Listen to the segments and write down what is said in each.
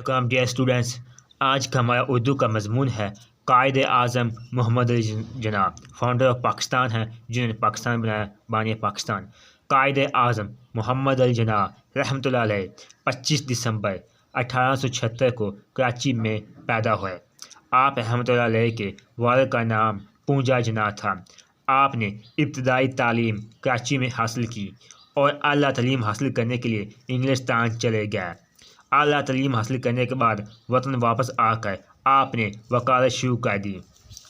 Welcome dear students, آج کا ہمارا اردو کا مضمون ہے قائد اعظم محمد علی جناح، فاؤنڈر آف پاکستان ہیں جنہوں نے پاکستان بنایا، بانی پاکستان۔ قائد اعظم محمد علی جناح رحمۃ اللہ علیہ 25 دسمبر 1876 کو کراچی میں پیدا ہوئے۔ آپ رحمۃ اللہ علیہ کے والد کا نام پونجا جناح تھا۔ آپ نے ابتدائی تعلیم کراچی میں حاصل کی اور اعلیٰ تعلیم حاصل کرنے کے لیے انگلستان چلے گئے۔ اعلیٰ تعلیم حاصل کرنے کے بعد وطن واپس آ کر آپ نے وکالت شروع کر دی۔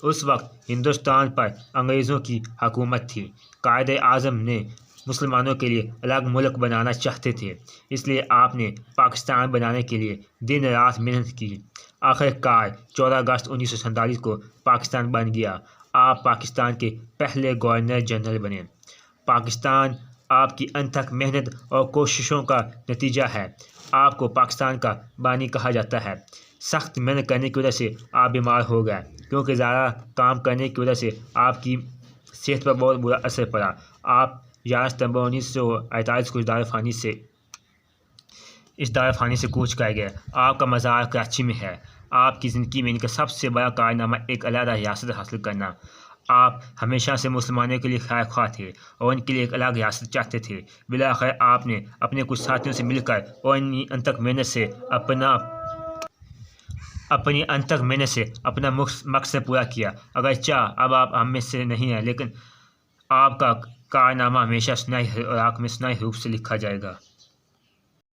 اس وقت ہندوستان پر انگریزوں کی حکومت تھی۔ قائد اعظم نے مسلمانوں کے لیے الگ ملک بنانا چاہتے تھے، اس لیے آپ نے پاکستان بنانے کے لیے دن رات محنت کی۔ آخر کار 14 اگست 1947 کو پاکستان بن گیا۔ آپ پاکستان کے پہلے گورنر جنرل بنے۔ پاکستان آپ کی انتھک محنت اور کوششوں کا نتیجہ ہے۔ آپ کو پاکستان کا بانی کہا جاتا ہے۔ سخت محنت کرنے کی وجہ سے آپ بیمار ہو گئے، کیونکہ زیادہ کام کرنے کی وجہ سے آپ کی صحت پر بہت برا اثر پڑا۔ آپ 11 ستمبر 1948 کو اس دار فانی سے کوچ کر گئے۔ آپ کا مزار کراچی میں ہے۔ آپ کی زندگی میں ان کا سب سے بڑا کارنامہ ایک علیحدہ ریاست حاصل کرنا۔ آپ ہمیشہ سے مسلمانوں کے لیے خیر خواہ تھے اور ان کے لیے ایک الگ ریاست چاہتے تھے۔ بالآخر آپ نے اپنے کچھ ساتھیوں سے مل کر اور اپنی انتھک محنت سے اپنا مقصد پورا کیا۔ اگرچہ اب آپ ہم میں سے نہیں ہیں، لیکن آپ کا کارنامہ ہمیشہ سنائی اور آنکھ میں سنائی حروف سے لکھا جائے گا۔